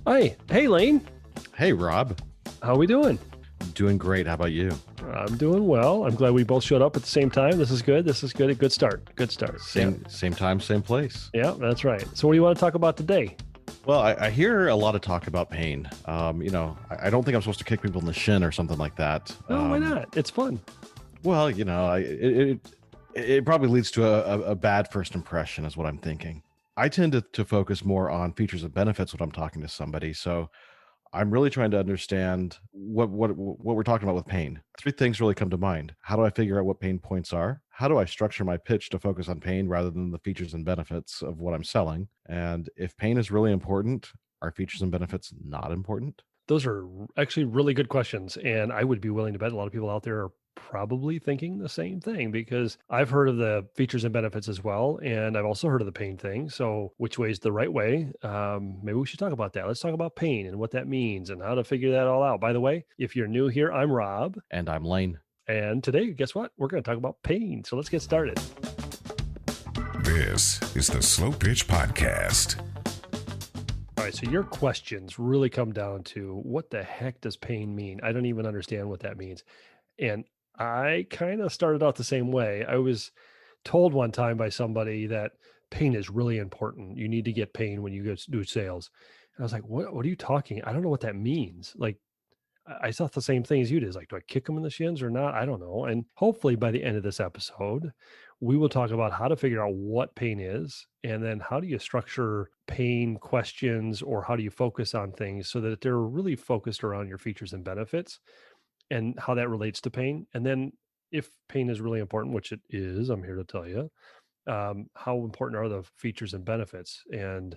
Hi. Hey, Lane. Hey, Rob. How we doing? Doing great. How about you? I'm doing well. I'm glad we both showed up at the same time. This is good. This is good. A good start. Good start. Same time, same place. Yeah, that's right. So what do you want to talk about today? Well, I hear a lot of talk about pain. I don't think I'm supposed to kick people in the shin or something like that. No, why not? It's fun. Well, it probably leads to a bad first impression is what I'm thinking. I tend to focus more on features and benefits when I'm talking to somebody. So I'm really trying to understand what we're talking about with pain. Three things really come to mind. How do I figure out what pain points are? How do I structure my pitch to focus on pain rather than the features and benefits of what I'm selling? And if pain is really important, are features and benefits not important? Those are actually really good questions. And I would be willing to bet a lot of people out there are probably thinking the same thing because I've heard of the features and benefits as well. And I've also heard of the pain thing. So which way is the right way? Maybe we should talk about that. Let's talk about pain and what that means and how to figure that all out. By the way, if you're new here, I'm Rob. And I'm Lane. And today, guess what? We're going to talk about pain. So let's get started. This is the Slow Pitch Podcast. All right, so your questions really come down to what the heck does pain mean? I don't even understand what that means. And I kind of started out the same way. I was told one time by somebody that pain is really important. You need to get pain when you go do sales. And I was like, what are you talking? I don't know what that means. Like, I thought the same thing as you did. It's like, do I kick them in the shins or not? I don't know. And hopefully by the end of this episode, we will talk about how to figure out what pain is, and then how do you structure pain questions, or how do you focus on things so that they're really focused around your features and benefits and how that relates to pain. And then if pain is really important, which it is, I'm here to tell you, how important are the features and benefits? And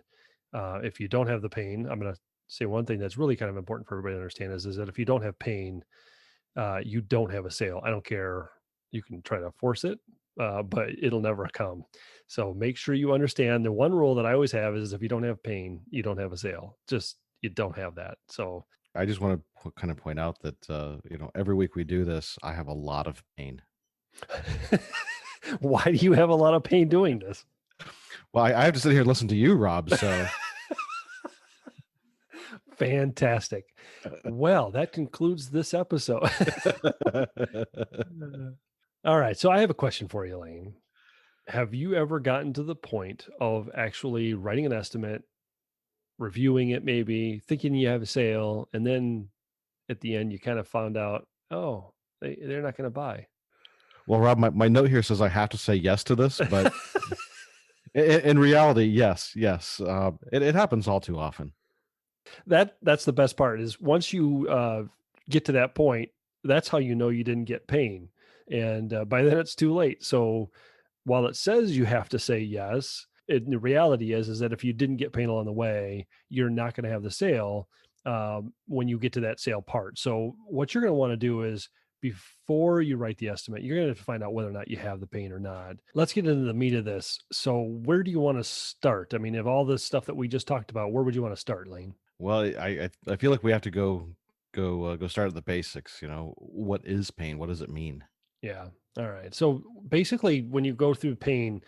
if you don't have the pain, I'm going to say one thing that's really kind of important for everybody to understand is that if you don't have pain, you don't have a sale. I don't care. You can try to force it, but it'll never come. So make sure you understand the one rule that I always have is if you don't have pain, you don't have a sale. Just, you don't have that. So I just want to kind of point out that, every week we do this, I have a lot of pain. why do you have a lot of pain doing this? Well, I have to sit here and listen to you, Rob. So fantastic. Well, that concludes this episode. All right. So I have a question for you, Lane. Have you ever gotten to the point of actually writing an estimate, reviewing it, maybe thinking you have a sale, and then at the end you kind of found out, oh, they're not going to buy? Well, Rob, my note here says I have to say yes to this, but in reality, yes. It happens all too often. That's the best part is once you get to that point, that's how you know you didn't get pain. And by then it's too late. So while it says you have to say yes, the reality is that if you didn't get pain along the way, you're not going to have the sale when you get to that sale part. So what you're going to want to do is before you write the estimate, you're going to have to find out whether or not you have the pain or not. Let's get into the meat of this. So where do you want to start? I mean, of all this stuff that we just talked about, where would you want to start, Lane? Well, I feel like we have to go start at the basics. What is pain? What does it mean? Yeah. All right. So basically, when you go through pain,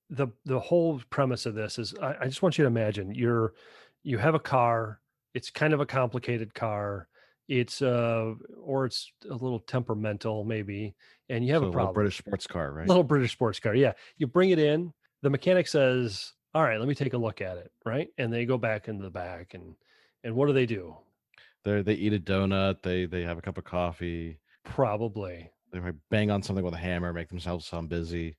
the whole premise of this is I just want you to imagine you have a car. It's kind of a complicated car. It's or it's a little temperamental maybe, and you have a problem. Little British sports car, right? Little British sports car. Yeah. You bring it in. The mechanic says, all right, let me take a look at it. Right. And they go back into the back and what do? They eat a donut. They have a cup of coffee. Probably. They might bang on something with a hammer, make themselves sound busy.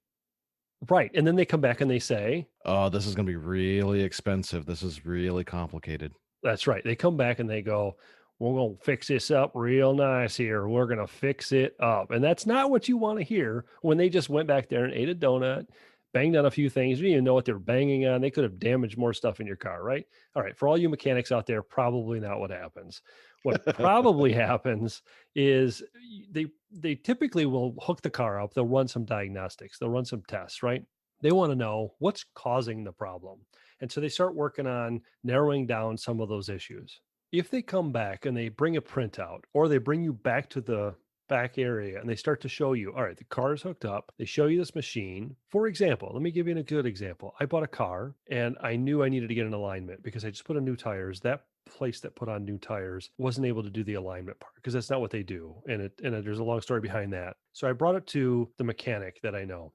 Right. And then they come back and they say, oh, this is going to be really expensive. This is really complicated. That's right. They come back and they go, we're going to fix this up real nice here. We're going to fix it up. And that's not what you want to hear when they just went back there and ate a donut, banged on a few things. You didn't even know what they were banging on. They could have damaged more stuff in your car, right? All right. For all you mechanics out there, probably not what happens. What probably happens is they typically will hook the car up. They'll run some diagnostics. They'll run some tests, right? They want to know what's causing the problem. And so they start working on narrowing down some of those issues. If they come back and they bring a printout, or they bring you back to the back area and they start to show you, all right, the car is hooked up. They show you this machine. For example, let me give you a good example. I bought a car and I knew I needed to get an alignment because I just put in new tires. That place that put on new tires wasn't able to do the alignment part because that's not what they do. There's a long story behind that. So I brought it to the mechanic that I know,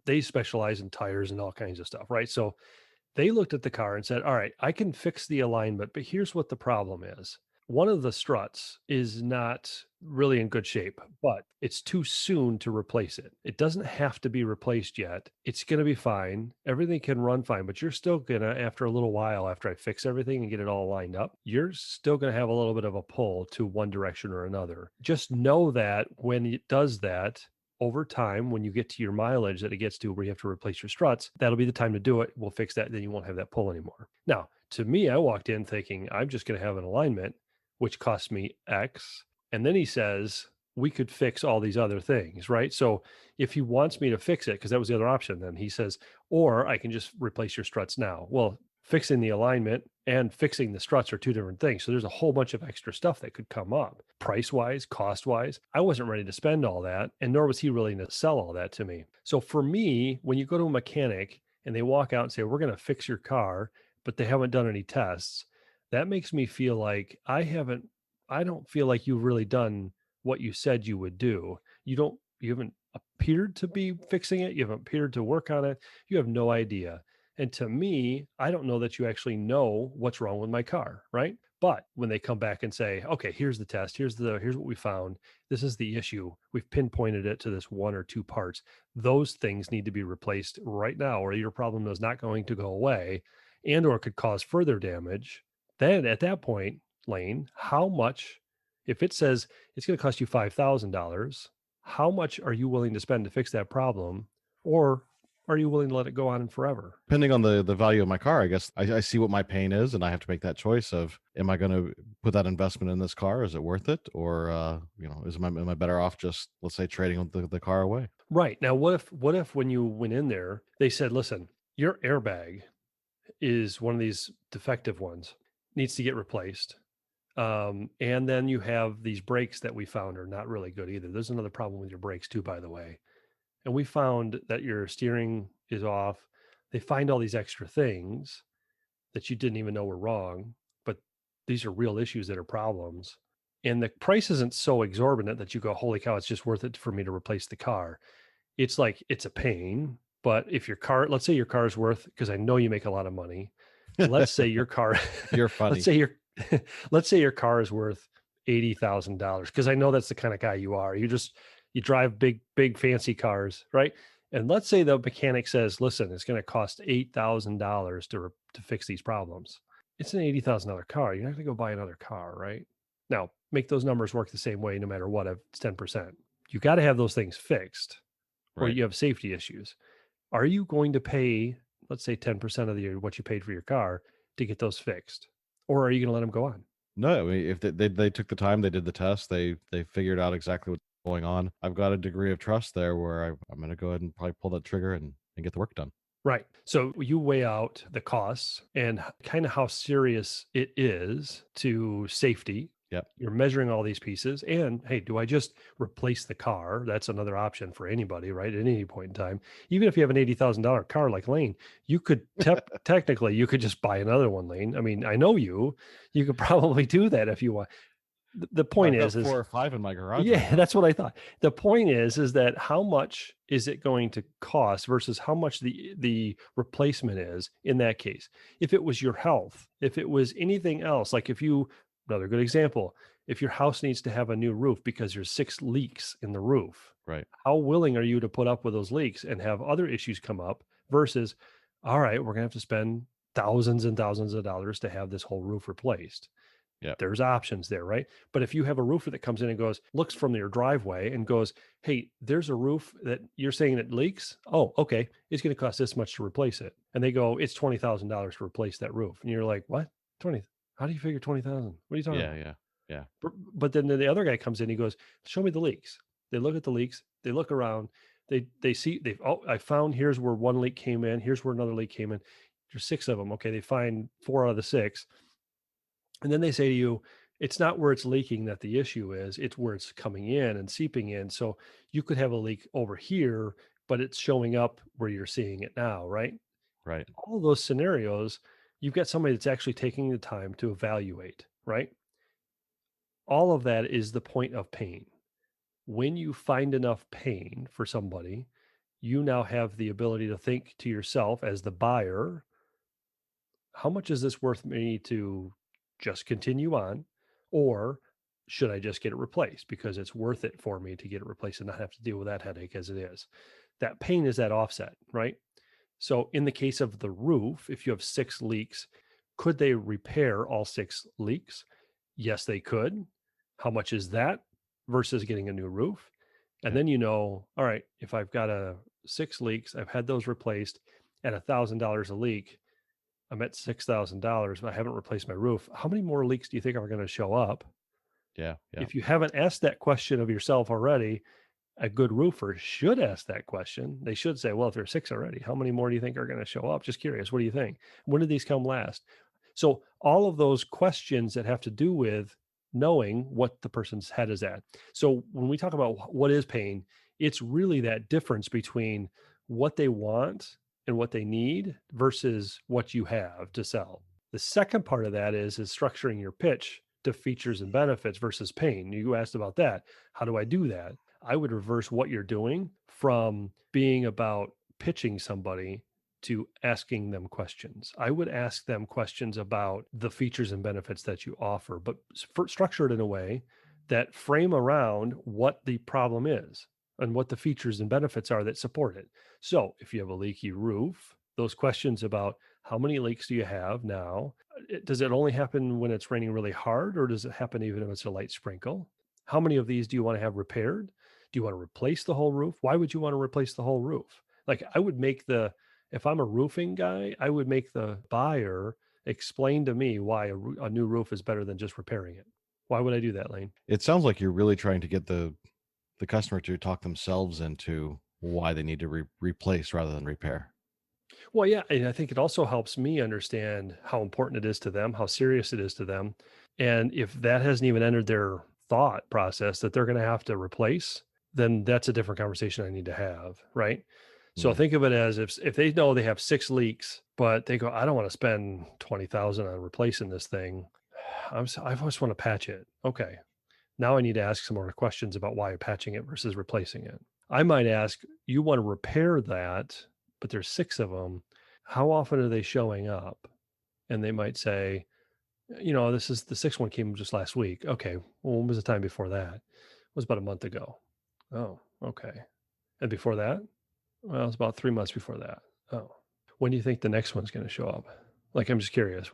they specialize in tires and all kinds of stuff, right? So they looked at the car and said, all right, I can fix the alignment, but here's what the problem is. One of the struts is not really in good shape, but it's too soon to replace it. It doesn't have to be replaced yet. It's going to be fine. Everything can run fine, but you're still going to, after a little while, after I fix everything and get it all lined up, you're still going to have a little bit of a pull to one direction or another. Just know that when it does that, over time, when you get to your mileage that it gets to where you have to replace your struts, that'll be the time to do it. We'll fix that. Then you won't have that pull anymore. Now, to me, I walked in thinking I'm just going to have an alignment, which costs me X. And then he says, we could fix all these other things, right? So if he wants me to fix it, because that was the other option, then he says, or I can just replace your struts now. Well, fixing the alignment and fixing the struts are two different things. So there's a whole bunch of extra stuff that could come up price wise, cost wise. I wasn't ready to spend all that, and nor was he willing to sell all that to me. So for me, when you go to a mechanic and they walk out and say, we're going to fix your car, but they haven't done any tests, that makes me feel like I don't feel like you've really done what you said you would do. You haven't appeared to be fixing it. You haven't appeared to work on it. You have no idea. And to me, I don't know that you actually know what's wrong with my car, right? But when they come back and say, okay, here's the test, here's what we found, this is the issue, we've pinpointed it to this one or two parts, those things need to be replaced right now, or your problem is not going to go away and or could cause further damage. Then at that point, Lane, how much, if it says it's going to cost you $5,000, how much are you willing to spend to fix that problem? Or are you willing to let it go on forever? Depending on the value of my car, I guess I see what my pain is, and I have to make that choice of, am I going to put that investment in this car? Is it worth it? Or, am I better off just, let's say, trading the car away? Right. Now, what if when you went in there, they said, listen, your airbag is one of these defective ones, needs to get replaced. And then you have these brakes that we found are not really good either. There's another problem with your brakes too, by the way. And we found that your steering is off. They find all these extra things that you didn't even know were wrong, but these are real issues that are problems. And the price isn't so exorbitant that you go, holy cow, it's just worth it for me to replace the car. It's like, it's a pain. But if let's say your car is worth, because I know you make a lot of money. Let's say your car, You're funny. let's say your car is worth $80,000, because I know that's the kind of guy you are. You drive big fancy cars, right? And let's say the mechanic says, listen, it's going to cost $8,000 to fix these problems. It's an $80,000 car. You're not going to go buy another car, right? Now, make those numbers work the same way no matter what. It's 10%. You got to have those things fixed, or Right. you have safety issues. Are you going to pay, let's say 10% of what you paid for your car to get those fixed? Or are you going to let them go on? No, I mean, if they took the time, they did the test, they figured out exactly what's going on. I've got a degree of trust there where I'm going to go ahead and probably pull that trigger and get the work done. Right. So you weigh out the costs and kind of how serious it is to safety. Yep. You're measuring all these pieces. And hey, do I just replace the car? That's another option for anybody, right? At any point in time. Even if you have an $80,000 car like Lane, you could technically, you could just buy another one, Lane. I mean, I know you could probably do that if you want. The point I've got is 4 or 5 in my garage. yeah, right now. that's what I thought. The point is that how much is it going to cost versus how much the replacement is in that case. If it was your health, if it was anything else, like another good example, if your house needs to have a new roof because there's 6 leaks in the roof, Right. how willing are you to put up with those leaks and have other issues come up versus, all right, we're going to have to spend thousands and thousands of dollars to have this whole roof replaced. Yeah. There's options there, right? But if you have a roofer that comes in and looks from your driveway and goes, hey, there's a roof that you're saying that leaks. Oh, okay. It's going to cost this much to replace it. And they go, it's $20,000 to replace that roof. And you're like, what? 20? How do you figure 20,000? What are you talking about? Yeah. But then the other guy comes in, he goes, show me the leaks. They look at the leaks. They look around. They see, I found, here's where one leak came in. Here's where another leak came in. There's 6 of them. Okay. They find 4 out of the 6. And then they say to you, it's not where it's leaking that the issue is, it's where it's coming in and seeping in. So you could have a leak over here, but it's showing up where you're seeing it now, right? Right. All of those scenarios, You've got somebody that's actually taking the time to evaluate, right? All of that is the point of pain. When you find enough pain for somebody, you now have the ability to think to yourself as the buyer, how much is this worth me to just continue on? Or should I just get it replaced because it's worth it for me to get it replaced and not have to deal with that headache as it is? That pain is that offset, right? So in the case of the roof, if you have 6 leaks, could they repair all 6 leaks? Yes, they could. How much is that versus getting a new roof? And Yeah. then all right, if I've got 6 leaks, I've had those replaced at $1,000 a leak, I'm at $6,000, but I haven't replaced my roof. How many more leaks do you think are going to show up? Yeah. Yeah. If you haven't asked that question of yourself already, a good roofer should ask that question. They should say, well, if there's 6 already, how many more do you think are going to show up? Just curious. What do you think? When did these come last? So all of those questions that have to do with knowing what the person's head is at. So when we talk about what is pain, it's really that difference between what they want and what they need versus what you have to sell. The second part of that is structuring your pitch to features and benefits versus pain. You asked about that. How do I do that? I would reverse what you're doing from being about pitching somebody to asking them questions. I would ask them questions about the features and benefits that you offer, but structure it in a way that frame around what the problem is and what the features and benefits are that support it. So if you have a leaky roof, those questions about how many leaks do you have now? Does it only happen when it's raining really hard, or does it happen even if it's a light sprinkle? How many of these do you want to have repaired? Do you want to replace the whole roof? Why would you want to replace the whole roof? Like if I'm a roofing guy, I would make the buyer explain to me why a new roof is better than just repairing it. Why would I do that, Lane? It sounds like you're really trying to get the customer to talk themselves into why they need to replace rather than repair. Well, yeah, and I think it also helps me understand how important it is to them, how serious it is to them. And if that hasn't even entered their thought process that they're going to have to replace, then that's a different conversation I need to have, right? So Mm. think of it as if they know they have 6 leaks, but they go, I don't want to spend 20,000 on replacing this thing. I just want to patch it. Okay. Now I need to ask some more questions about why you're patching it versus replacing it. I might ask, you want to repair that, but there's 6 of them. How often are they showing up? And they might say, this is the 6th one came just last week. Okay. Well, when was the time before that? It was about a month ago. Oh, okay. And before that? Well, it's about 3 months before that. Oh, when do you think the next one's going to show up? Like, I'm just curious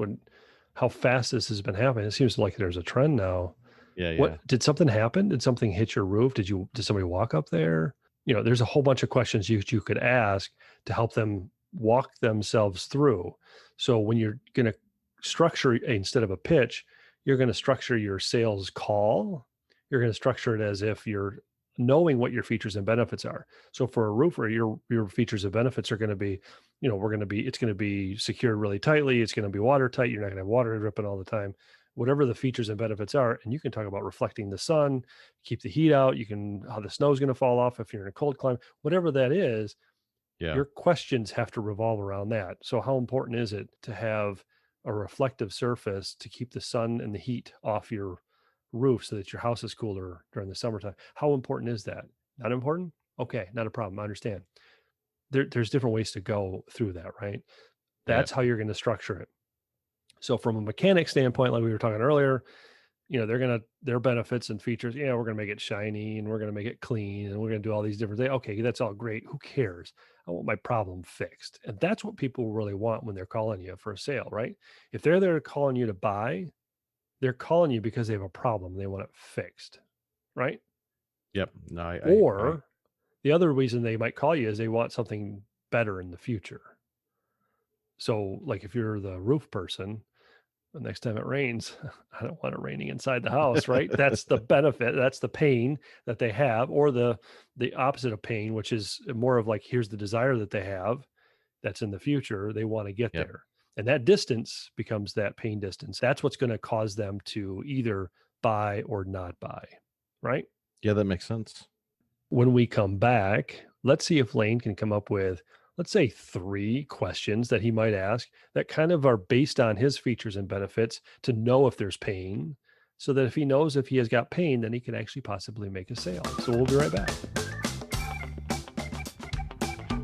how fast this has been happening. It seems like there's a trend now. Yeah. Yeah. What did something happen? Did something hit your roof? Did somebody walk up there? There's a whole bunch of questions you could ask to help them walk themselves through. So when you're going to structure, instead of a pitch, you're going to structure your sales call. You're going to structure it as if you're knowing what your features and benefits are. So for a roofer, your features and benefits are going to be, it's going to be secured really tightly. It's going to be watertight. You're not going to have water dripping all the time. Whatever the features and benefits are, and you can talk about reflecting the sun, keep the heat out. How the snow is going to fall off if you're in a cold climate, whatever that is. Yeah. Your questions have to revolve around that. So how important is it to have a reflective surface to keep the sun and the heat off your roof so that your house is cooler during the summertime? How important is that? Not important? Okay, not a problem. I understand. There's different ways to go through that, right? That's how you're going to structure it. So from a mechanic standpoint, like we were talking earlier, their benefits and features, we're going to make it shiny and we're going to make it clean and we're going to do all these different things. Okay, that's all great. Who cares? I want my problem fixed. And that's what people really want when they're calling you for a sale, right? If they're there calling you to buy, they're calling you because they have a problem. They want it fixed, right? Yep. No, Or the other reason they might call you is they want something better in the future. So like if you're the roof person, the next time it rains, I don't want it raining inside the house, right? That's the benefit. That's the pain that they have, or the opposite of pain, which is more of like, here's the desire that they have that's in the future. They want to get there. And that distance becomes that pain distance. That's what's going to cause them to either buy or not buy, right? Yeah, that makes sense. When we come back, let's see if Lane can come up with let's say 3 questions that he might ask that kind of are based on his features and benefits to know if there's pain, so that if he knows if he has got pain, then he can actually possibly make a sale. So we'll be right back.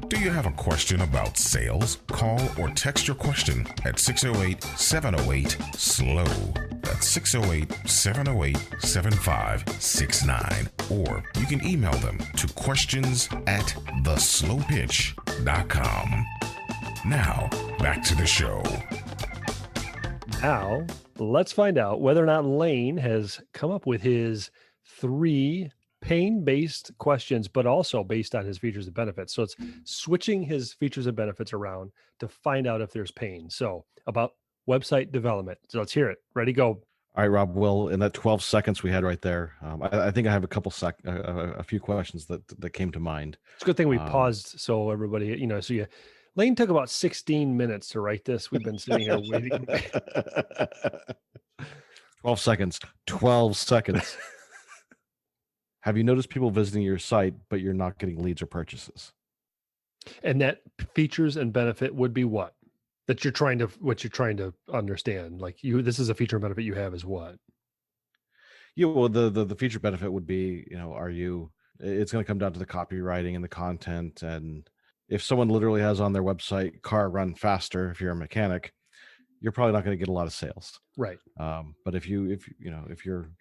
Do you have a question about sales? Call or text your question at 608-708-SLOW. That's 608-708-7569. Or you can email them to questions@theslowpitch.com. Now, back to the show. Now, let's find out whether or not Lane has come up with his 3 pain-based questions, but also based on his features and benefits. So it's switching his features and benefits around to find out if there's pain. So about website development. So let's hear it. Ready, go. All right, Rob. Well, in that 12 seconds we had right there, I think I have a few questions that came to mind. It's a good thing we Um, paused so everybody, Lane took about 16 minutes to write this. We've been sitting here waiting. 12 seconds. 12 seconds. Have you noticed people visiting your site, but you're not getting leads or purchases? And that features and benefit would be what? What you're trying to understand. Like this is a feature and benefit you have is what? Yeah, well, the feature benefit would be, it's going to come down to the copywriting and the content. And if someone literally has on their website, car run faster, if you're a mechanic, you're probably not going to get a lot of sales. Right. But if you're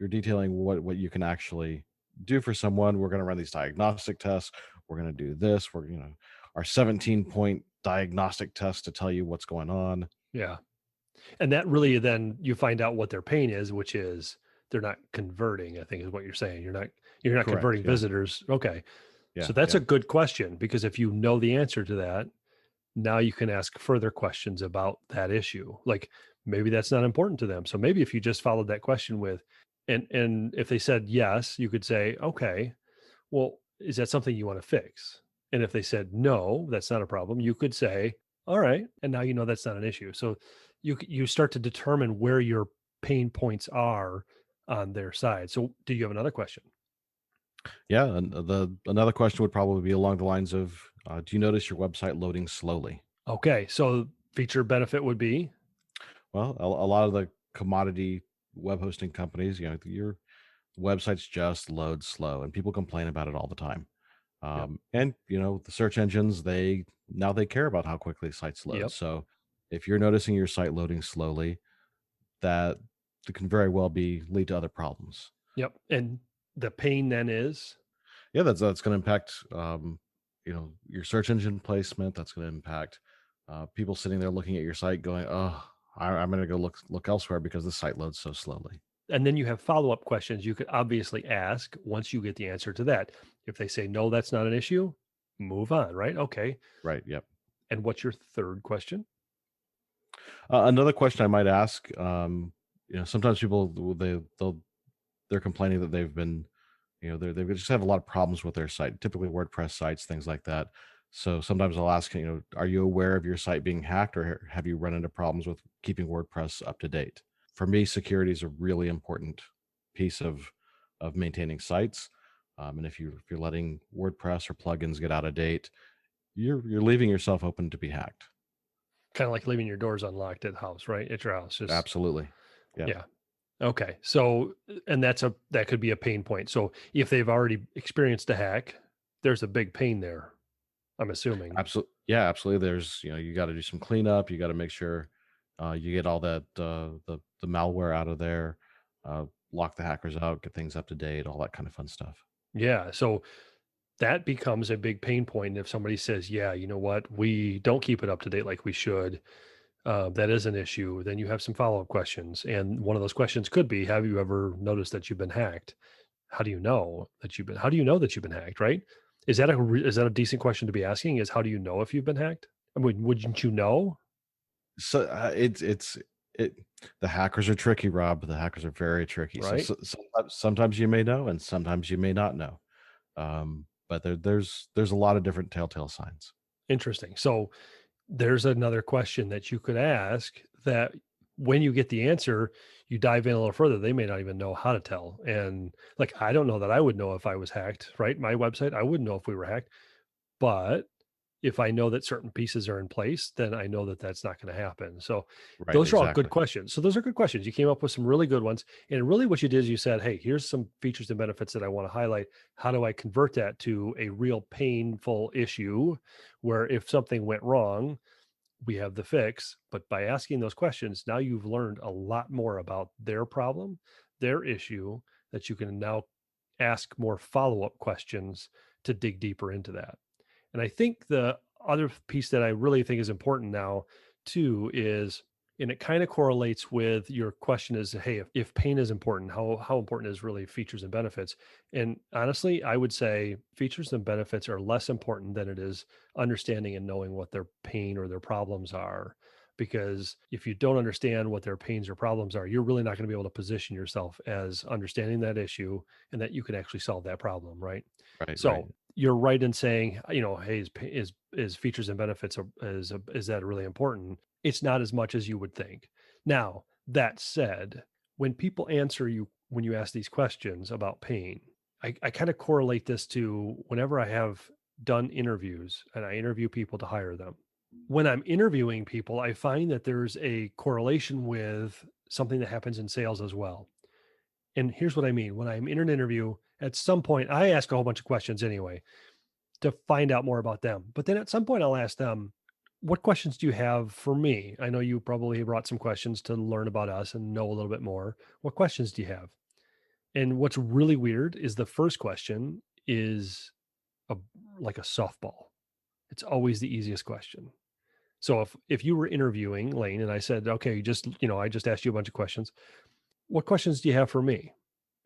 detailing what you can actually do for someone, we're going to run these diagnostic tests. We're going to do this. Our 17-point diagnostic test to tell you what's going on. Yeah. And that really then you find out what their pain is, which is they're not converting, I think is what you're saying. You're not Correct, converting yeah. visitors. Okay. Yeah, So that's yeah. a good question, because if you know the answer to that, now you can ask further questions about that issue. Like maybe that's not important to them. So maybe if you just followed that question with, and if they said yes, you could say, okay, well, is that something you want to fix? And if they said no, that's not a problem, you could say, all right, and now you know that's not an issue. So you start to determine where your pain points are on their side. So do you have another question? Yeah, and another question would probably be along the lines of, do you notice your website loading slowly? Okay, so feature benefit would be, Well, a lot of the commodity web hosting companies, your websites just load slow, and people complain about it all the time. yep, And the search engines, they care about how quickly sites load. yep, So if you're noticing your site loading slowly, that can very well lead to other problems. yep. And the pain then is, Yeah, that's going to impact your search engine placement. That's going to impact people sitting there looking at your site going, oh, I'm going to go look elsewhere because the site loads so slowly. and then you have follow-up questions you could obviously ask once you get the answer to that. If they say no, that's not an issue, move on, right? Okay. Right. Yep. And what's your third question? Another question I might ask, sometimes people they're complaining that they've been, they just have a lot of problems with their site, typically WordPress sites, things like that. So sometimes I'll ask, are you aware of your site being hacked, or have you run into problems with keeping WordPress up to date? For me, security is a really important piece of maintaining sites. And if you're letting WordPress or plugins get out of date, you're leaving yourself open to be hacked. Kind of like leaving your doors unlocked at house, right? At your house. Just Absolutely. yeah. Okay. So, and that could be a pain point. So if they've already experienced a hack, there's a big pain there, I'm assuming. Absolutely. Yeah, absolutely. There's, you got to do some cleanup. You got to make sure you get all that, the malware out of there, lock the hackers out, get things up to date, all that kind of fun stuff. Yeah. So that becomes a big pain point. If somebody says, yeah, you know what, we don't keep it up to date like we should, that is an issue. Then you have some follow-up questions. And one of those questions could be, have you ever noticed that you've been hacked? How do you know that you've been hacked? Right. Is that a decent question to be asking, is how do you know if you've been hacked? I mean, wouldn't you know? So the hackers are tricky, Rob. The hackers are very tricky. Right. So sometimes you may know, and sometimes you may not know. But there's a lot of different telltale signs. Interesting. So there's another question that you could ask that when you get the answer, you dive in a little further. They may not even know how to tell. And like, I don't know that I would know if I was hacked, right? My website, I wouldn't know if we were hacked, but If I know that certain pieces are in place, then I know that that's not going to happen. So Right, those are all good exactly. questions. So those are good questions. You came up with some really good ones. And really what you did is you said, hey, here's some features and benefits that I want to highlight. How do I convert that to a real painful issue where if something went wrong, we have the fix? But by asking those questions, now you've learned a lot more about their problem, their issue, that you can now ask more follow-up questions to dig deeper into that. And I think the other piece that I really think is important now too is, and it kind of correlates with your question is, hey, if pain is important, how important is really features and benefits? And honestly, I would say features and benefits are less important than it is understanding and knowing what their pain or their problems are. Because if you don't understand what their pains or problems are, you're really not going to be able to position yourself as understanding that issue and that you can actually solve that problem, right? Right, right. So you're right in saying, hey, is features and benefits is that really important? It's not as much as you would think. Now, that said, when people answer you when you ask these questions about pain, I kind of correlate this to whenever I have done interviews and I interview people to hire them. When I'm interviewing people, I find that there's a correlation with something that happens in sales as well. And here's what I mean. When I'm in an interview, at some point, I ask a whole bunch of questions anyway to find out more about them. But then at some point, I'll ask them, what questions do you have for me? I know you probably brought some questions to learn about us and know a little bit more. What questions do you have? And what's really weird is the first question is a, like a softball. It's always the easiest question. So if you were interviewing Lane and I said, okay, I just asked you a bunch of questions. What questions do you have for me?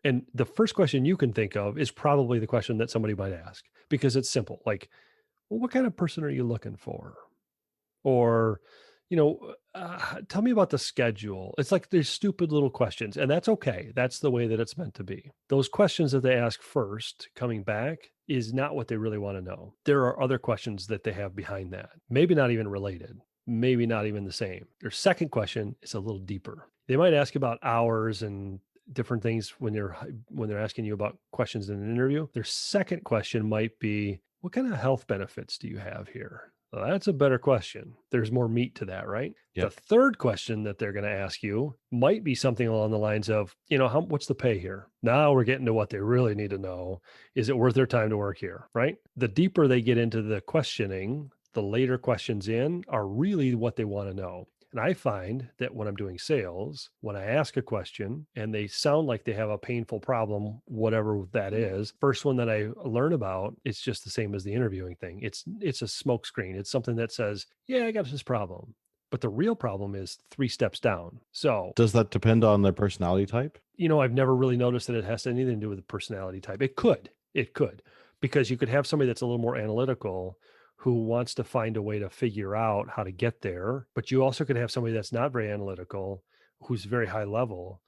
And the first question you can think of is probably the question that somebody might ask because it's simple. Like, well, what kind of person are you looking for? Or, tell me about the schedule. It's like there's stupid little questions, and that's okay. That's the way that it's meant to be. Those questions that they ask first, coming back, is not what they really want to know. There are other questions that they have behind that, maybe not even related, maybe not even the same. Their second question is a little deeper. They might ask about hours and different things when they're asking you about questions in an interview. Their second question might be, what kind of health benefits do you have here? Well, that's a better question. There's more meat to that, right? The Yep. third question that they're going to ask you might be something along the lines of, what's the pay here? Now we're getting to what they really need to know. Is it worth their time to work here? Right? The deeper they get into the questioning, the later questions in are really what they want to know. And I find that when I'm doing sales, when I ask a question and they sound like they have a painful problem, whatever that is, first one that I learn about, it's just the same as the interviewing thing. It's a smoke screen. It's something that says, yeah, I got this problem. But the real problem is 3 steps down. So, Does that depend on their personality type? I've never really noticed that it has anything to do with the personality type. It could, because you could have somebody that's a little more analytical who wants to find a way to figure out how to get there. But you also could have somebody that's not very analytical, who's very high level.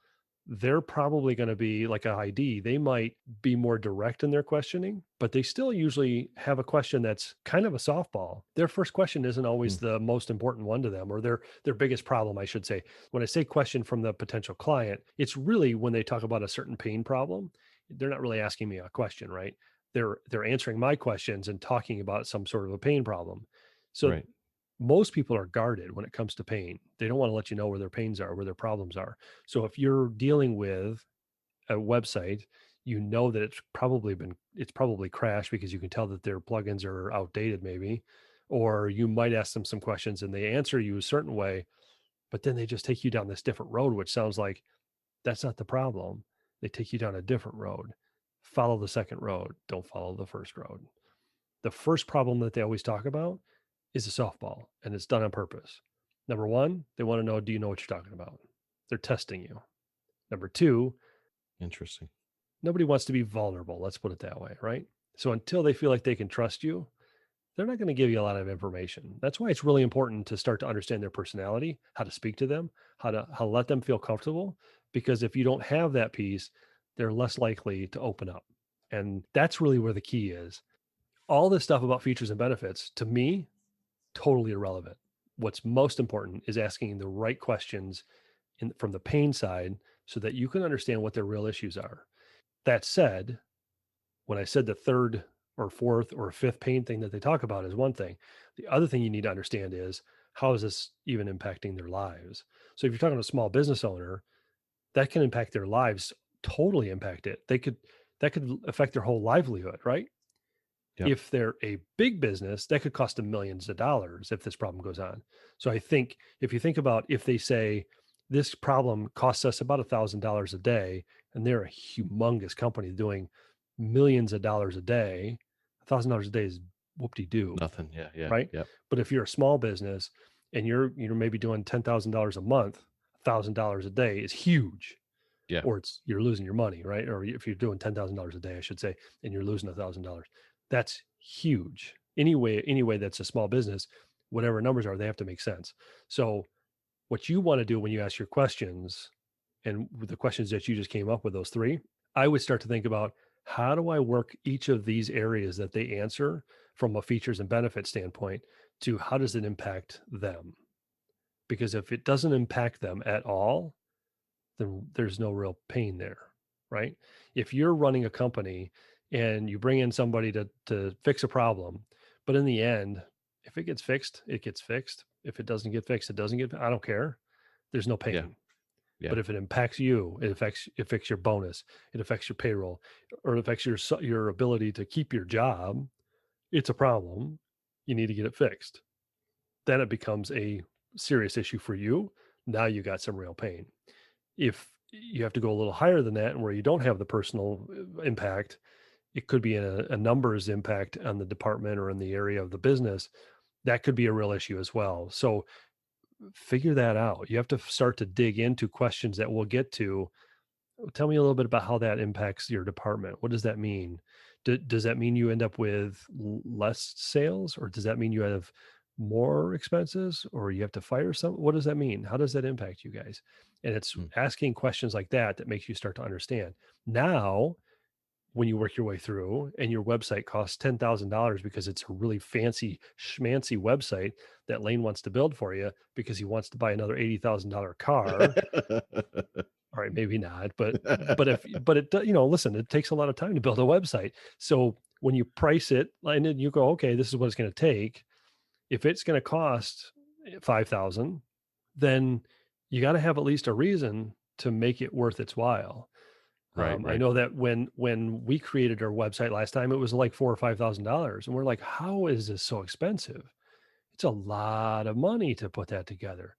They're probably going to be like a ID. They might be more direct in their questioning, but they still usually have a question that's kind of a softball. Their first question isn't always Hmm. the most important one to them, or their biggest problem, I should say. When I say question from the potential client, it's really when they talk about a certain pain problem, they're not really asking me a question, right? They're answering my questions and talking about some sort of a pain problem. So Right. most people are guarded when it comes to pain. They don't want to let you know where their pains are, where their problems are. So if you're dealing with a website, you know that it's probably crashed because you can tell that their plugins are outdated maybe, or you might ask them some questions and they answer you a certain way, but then they just take you down this different road, which sounds like that's not the problem. They take you down a different road. Follow the second road. Don't follow the first road. The first problem that they always talk about is a softball, and it's done on purpose. Number one, they want to know, do you know what you're talking about? They're testing you. Number two, Interesting. nobody wants to be vulnerable. Let's put it that way, right? So until they feel like they can trust you, they're not going to give you a lot of information. That's why it's really important to start to understand their personality, how to speak to them, how to let them feel comfortable. Because if you don't have that piece, they're less likely to open up. And that's really where the key is. All this stuff about features and benefits, to me, totally irrelevant. What's most important is asking the right questions from the pain side so that you can understand what their real issues are. That said, when I said the third or fourth or fifth pain thing that they talk about is one thing. The other thing you need to understand is how is this even impacting their lives? So if you're talking to a small business owner, that can impact their lives, totally impact it. That could affect their whole livelihood, right? Yep. If they're a big business, that could cost them millions of dollars if this problem goes on. So I think if you think about if they say this problem costs us about $1,000 a day, and they're a humongous company doing millions of dollars a day, $1,000 a day is whoop-de-doo, Nothing. Yeah. Yeah. right? Yep. But if you're a small business and you're maybe doing $10,000 a month, $1,000 a day is huge, Yeah. or you're losing your money, right? Or if you're doing $10,000 a day, I should say, and you're losing $1,000, that's huge. Anyway, that's a small business. Whatever numbers are, they have to make sense. So, what you want to do when you ask your questions, and with the questions that you just came up with, those three, I would start to think about how do I work each of these areas that they answer from a features and benefit standpoint to how does it impact them? Because if it doesn't impact them at all, then there's no real pain there, right? If you're running a company and you bring in somebody to fix a problem, but in the end, if it gets fixed, it gets fixed. If it doesn't get fixed, it doesn't get. I don't care. There's no Yeah. pain. Yeah. But if it impacts you, it affects your bonus, it affects your payroll, or it affects your ability to keep your job. It's a problem. You need to get it fixed. Then it becomes a serious issue for you. Now you got some real pain. If you have to go a little higher than that and where you don't have the personal impact, it could be a numbers impact on the department or in the area of the business. That could be a real issue as well. So figure that out. You have to start to dig into questions that we'll get to. Tell me a little bit about how that impacts your department. What does that mean? Does that mean you end up with less sales, or does that mean you have more expenses, or you have to fire some? What does that mean? How does that impact you guys? And it's Mm. asking questions like that that makes you start to understand. Now, when you work your way through and your website costs $10,000 because it's a really fancy schmancy website that Lane wants to build for you because he wants to buy another $80,000 car. All right, maybe not, but it listen, it takes a lot of time to build a website. So when you price it and then you go, okay, this is what it's going to take. If it's going to cost 5,000, then you got to have at least a reason to make it worth its while. Right. I Right. know that when we created our website last time, it was like $4,000 or $5,000, and we're like, how is this so expensive? It's a lot of money to put that together.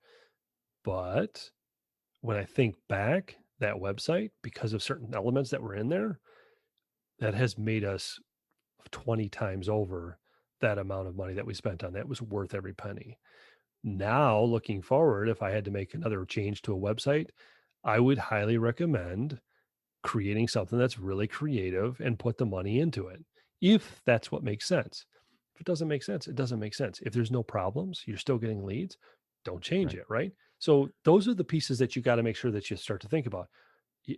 But when I think back, that website, because of certain elements that were in there, that has made us 20 times over that amount of money that we spent on that. Was worth every penny. Now, looking forward, if I had to make another change to a website, I would highly recommend creating something that's really creative and put the money into it, if that's what makes sense. If it doesn't make sense, it doesn't make sense. If there's no problems, you're still getting leads, don't change Right. it, right? So those are the pieces that you got to make sure that you start to think about.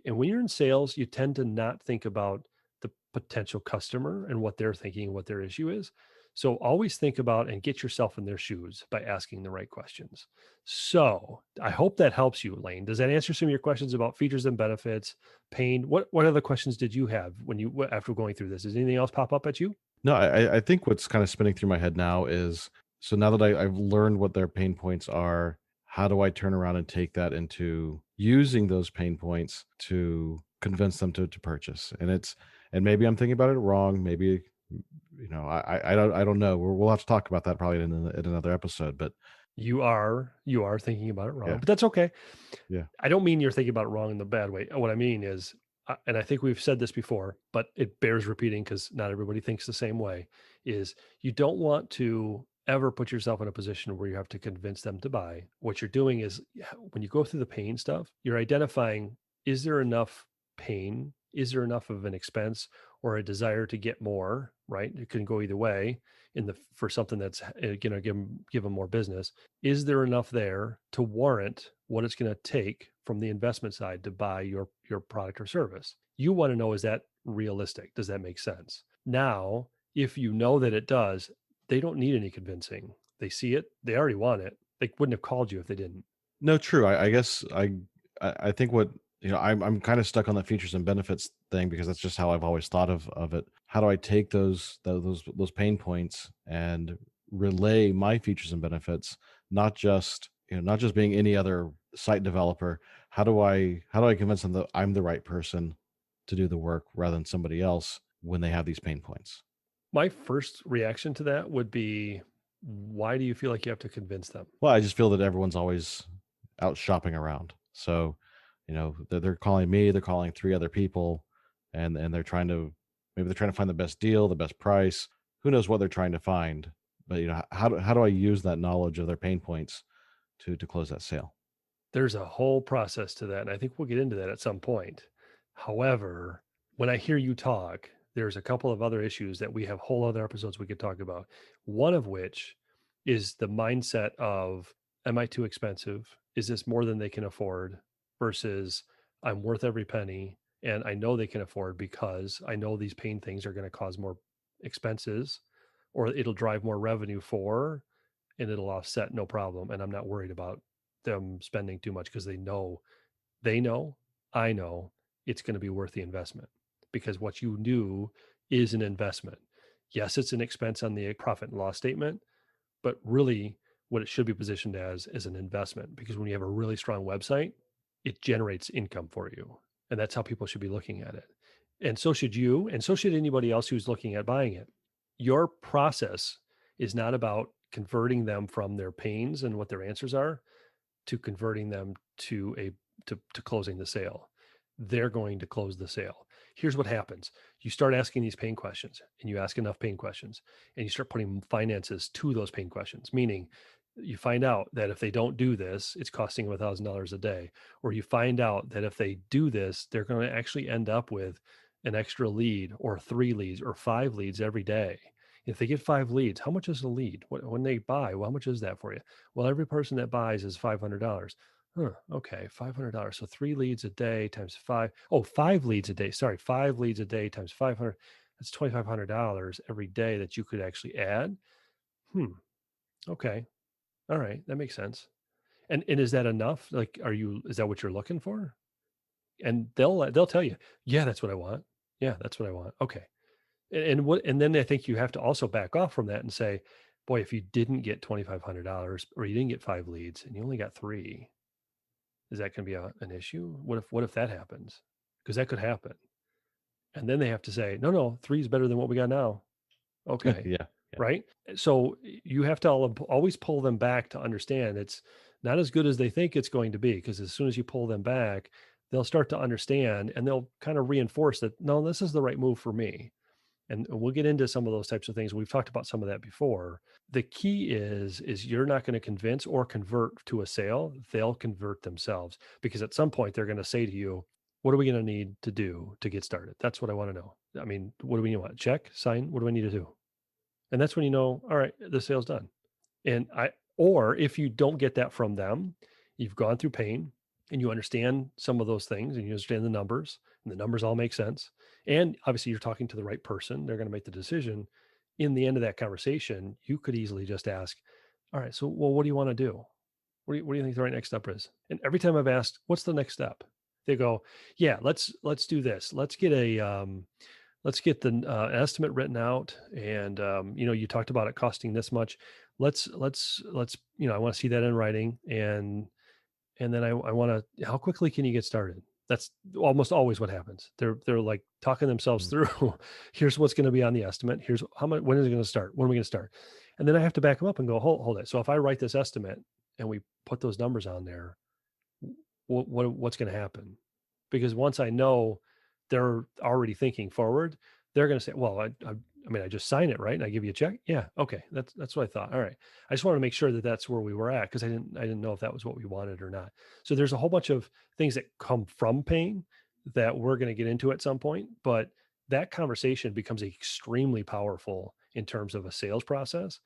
And when you're in sales, you tend to not think about the potential customer and what they're thinking, what their issue is. So always think about and get yourself in their shoes by asking the right questions. So I hope that helps you, Lane. Does that answer some of your questions about features and benefits, pain? What other questions did you have when you after going through this? Does anything else pop up at you? No, I think what's kind of spinning through my head now is, so now that I've learned what their pain points are, how do I turn around and take that into using those pain points to convince them to purchase? And maybe I'm thinking about it wrong. Maybe, I don't know. We'll have to talk about that probably in another episode. But You are thinking about it wrong, yeah. but that's okay. Yeah. I don't mean you're thinking about it wrong in the bad way. What I mean is, and I think we've said this before, but it bears repeating because not everybody thinks the same way, is you don't want to ever put yourself in a position where you have to convince them to buy. What you're doing is when you go through the pain stuff, you're identifying, is there enough pain? Is there enough of an expense or a desire to get more, right? It can go either way for something that's going to give them more business. Is there enough there to warrant what it's going to take from the investment side to buy your product or service? You want to know, is that realistic? Does that make sense? Now, if you know that it does, they don't need any convincing. They see it, they already want it. They wouldn't have called you if they didn't. No, true. I guess I think what I'm kind of stuck on the features and benefits thing because that's just how I've always thought of it. how do I take those pain points and relay my features and benefits, not just not just being any other site developer. How do I convince them that I'm the right person to do the work rather than somebody else when they have these pain points? My first reaction to that would be, why do you feel like you have to convince them? Well, I just feel that everyone's always out shopping around. So, they're calling me, they're calling three other people, and they're trying to maybe they're trying to find the best deal, the best price. Who knows what they're trying to find? But how do I use that knowledge of their pain points to close that sale? There's a whole process to that, and I think we'll get into that at some point. However, when I hear you talk, there's a couple of other issues that we have whole other episodes we could talk about. One of which is the mindset of, am I too expensive? Is this more than they can afford? Versus, I'm worth every penny and I know they can afford because I know these pain things are going to cause more expenses, or it'll drive more revenue for, and it'll offset no problem. And I'm not worried about them spending too much because they know, I know it's going to be worth the investment, because what you do is an investment. Yes, it's an expense on the profit and loss statement, but really what it should be positioned as is an investment, because when you have a really strong website, it generates income for you. And that's how people should be looking at it. And so should you, and so should anybody else who's looking at buying it. Your process is not about converting them from their pains and what their answers are to converting them to to closing the sale. They're going to close the sale. Here's what happens. You start asking these pain questions, and you ask enough pain questions, and you start putting finances to those pain questions, meaning you find out that if they don't do this, it's costing them $1,000 a day. Or you find out that if they do this, they're going to actually end up with an extra lead or 3 leads or 5 leads every day. If they get 5 leads, how much is a lead? When they buy, well, how much is that for you? Well, every person that buys is $500. Huh, okay, $500. So 3 leads a day times five. Oh, 5 leads a day. Sorry, 5 leads a day times 500. That's $2,500 every day that you could actually add. Hmm. Okay. All right. That makes sense. And is that enough? Like, is that what you're looking for? And they'll tell you, yeah, that's what I want. Yeah, that's what I want. Okay. And then I think you have to also back off from that and say, boy, if you didn't get $2,500 or you didn't get 5 leads and you only got three, is that going to be an issue? What if that happens? Because that could happen. And then they have to say, no, no, three is better than what we got now. Okay. Yeah, yeah. Right. So you have to always pull them back to understand it's not as good as they think it's going to be. Because as soon as you pull them back, they'll start to understand and they'll kind of reinforce that, no, this is the right move for me. And we'll get into some of those types of things. We've talked about some of that before. The key is you're not going to convince or convert to a sale. They'll convert themselves, because at some point they're going to say to you, what are we going to need to do to get started? That's what I want to know. I mean, what do we want? Check, sign, what do I need to do? And that's when you know, all right, the sale's done. Or if you don't get that from them, you've gone through pain and you understand some of those things and you understand the numbers, and the numbers all make sense. And obviously you're talking to the right person. They're going to make the decision. In the end of that conversation, you could easily just ask, all right, so, well, what do you want to do? What do you think the right next step is? And every time I've asked, what's the next step? They go, yeah, let's do this. Let's get the estimate written out. And you talked about it costing this much. Let's I want to see that in writing. And then I want to, how quickly can you get started? That's almost always what happens. They're like talking themselves Mm. through. Here's what's going to be on the estimate. Here's how much. When is it going to start? When are we going to start? And then I have to back them up and go, hold it. So if I write this estimate and we put those numbers on there, what's going to happen? Because once I know they're already thinking forward, they're going to say, well, I mean, I just sign it, right? And I give you a check. Yeah. Okay. That's what I thought. All right. I just want to make sure that that's where we were at, because I didn't know if that was what we wanted or not. So there's a whole bunch of things that come from pain that we're going to get into at some point, but that conversation becomes extremely powerful in terms of a sales process,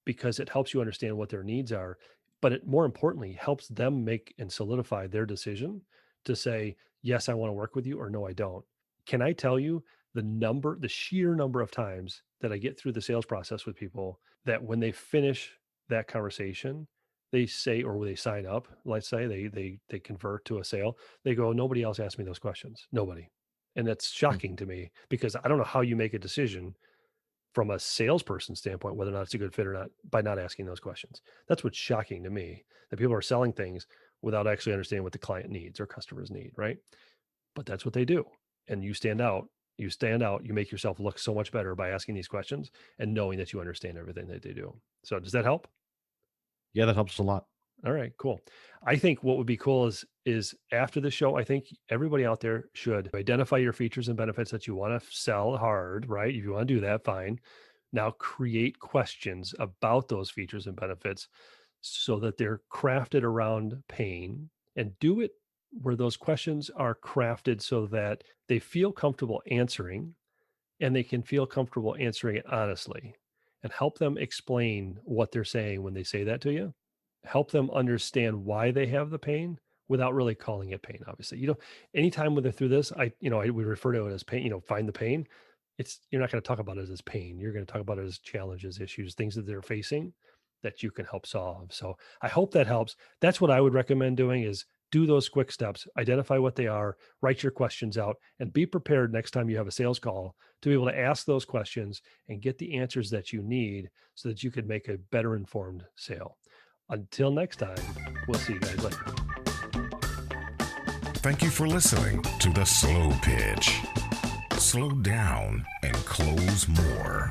because it helps you understand what their needs are, but it more importantly helps them make and solidify their decision to say, yes, I want to work with you, or no, I don't. Can I tell you the sheer number of times that I get through the sales process with people that when they finish that conversation, they say, or they sign up, let's say they convert to a sale, they go, nobody else asked me those questions. Nobody. And that's Mm. shocking to me because I don't know how you make a decision from a salesperson standpoint, whether or not it's a good fit or not, by not asking those questions. That's what's shocking to me, that people are selling things without actually understanding what the client needs or customers need, right? But that's what they do. And you stand out. You stand out. You make yourself look so much better by asking these questions and knowing that you understand everything that they do. So does that help? Yeah, that helps a lot. All right, cool. I think what would be cool is after the show, I think everybody out there should identify your features and benefits that you want to sell hard, right? If you want to do that, fine. Now create questions about those features and benefits so that they're crafted around pain, and do it where those questions are crafted so that they feel comfortable answering, and they can feel comfortable answering it honestly, and help them explain what they're saying when they say that to you. Help them understand why they have the pain without really calling it pain. Obviously, anytime when they're through this, I would refer to it as pain. Find the pain. You're not going to talk about it as pain. You're going to talk about it as challenges, issues, things that they're facing that you can help solve. So I hope that helps. That's what I would recommend doing, is do those quick steps, identify what they are, write your questions out, and be prepared next time you have a sales call to be able to ask those questions and get the answers that you need so that you could make a better informed sale. Until next time, we'll see you guys later. Thank you for listening to The Slow Pitch. Slow down and close more.